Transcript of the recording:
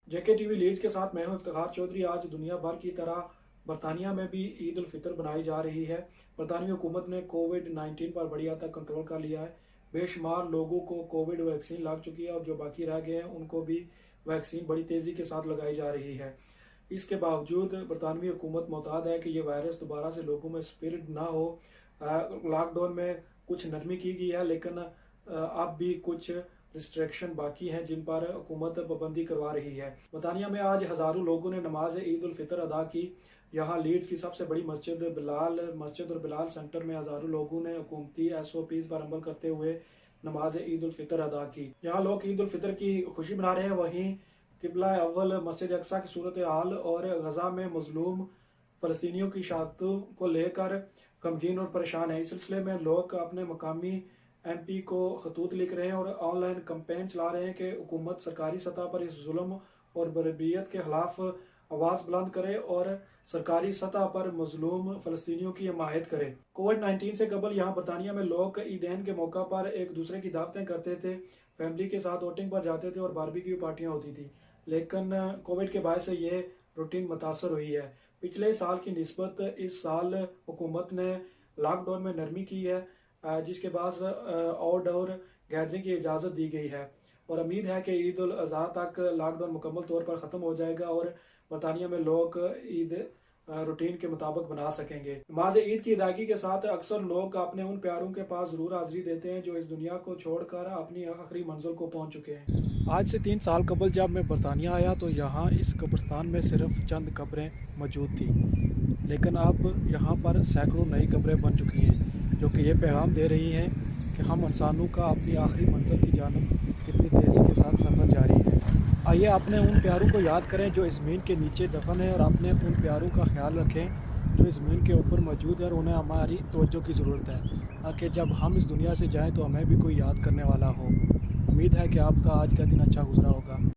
जेके TV Leeds के साथ मैं हूं इफ्तिखार चौधरी। आज दुनिया भर की तरह बरतानिया में भी ईद उल फितर बनाई जा रही है। बरतानवी हुकूमत ने कोविड-19 पर बड़ी हद तक कंट्रोल कर लिया है। बेशुमार लोगों को कोविड वैक्सीन लग चुकी है और जो बाकी रह गए हैं उनको भी वैक्सीन बड़ी तेज़ी के साथ लगाई जा रही है। इसके बावजूद बरतानवी हुकूमत मुताद है कि ये वायरस दोबारा से लोगों में स्प्रेड ना हो। लॉकडाउन में कुछ नरमी की गई है, लेकिन अब भी कुछ रिस्ट्रिक्शन बाकी हैं जिन पर हुकूमत पाबंदी करवा रही है। बरतानिया में आज हज़ारों लोगों ने नमाज ईद उल फितर अदा की। यहाँ लीड्स की सबसे बड़ी मस्जिद और बिलाल सेंटर में हज़ारों लोगों ने हुकूमती SOPs पर अमल करते हुए नमाज ईद उल फितर अदा की। यहाँ लोग ईद उल फितर की खुशी मना रहे हैं। वहीं किबला अव्वल मस्जिद अक्सा की सूरत हाल और गजा में मजलूम फ़लस्तीनियों की शहादतों को लेकर गमगीन और परेशान है। इस सिलसिले में लोग अपने मकामी MP को खतूत लिख रहे हैं और ऑनलाइन कैंपेन चला रहे हैं कि हुकूमत सरकारी सतह पर इस जुल्म और बर्बरियत के खिलाफ आवाज़ बुलंद करे और सरकारी सतह पर मजलूम फ़लस्तीनियों की हिमायत करे। कोविड-19 से कबल यहाँ बरतानिया में लोग ईदैन के मौका पर एक दूसरे की दावतें करते थे, फैमिली के साथ आउटिंग पर जाते थे और बारबेक्यू पार्टियाँ होती थी। लेकिन कोविड के बाद से ये रूटीन मुतासर हुई है। पिछले साल की निस्बत इस साल हुकूमत ने लॉकडाउन में नरमी की है, जिसके बाद आउटडोर गैदरिंग की इजाज़त दी गई है और उम्मीद है कि ईद उल अज़हा तक लॉकडाउन मुकम्मल तौर पर ख़त्म हो जाएगा और बरतानिया में लोग ईद रूटीन के मुताबिक बना सकेंगे। नमाज ईद की अदायगी के साथ अक्सर लोग अपने उन प्यारों के पास ज़रूर हाज़िरी देते हैं जो इस दुनिया को छोड़कर अपनी आखिरी मंजिल को पहुंच चुके हैं। आज से 3 साल कबल जब मैं बरतानिया आया तो यहाँ इस कब्रिस्तान में सिर्फ चंद कब्रें मौजूद थी, लेकिन अब यहाँ पर सैकड़ों नई कब्रें बन चुकी हैं, जो कि ये पैगाम दे रही हैं कि हम इंसानों का अपनी आखिरी मंजिल की जानब कितनी तेज़ी के साथ सफ़र जारी है। आइए अपने उन प्यारों को याद करें जो इस ज़मीन के नीचे दफन है और अपने उन प्यारों का ख्याल रखें जो इस ज़मीन के ऊपर मौजूद है और उन्हें हमारी तवज्जो की ज़रूरत है, ताकि जब हम इस दुनिया से जाएं तो हमें भी कोई याद करने वाला हो। उम्मीद है कि आपका आज का दिन अच्छा गुजरा होगा।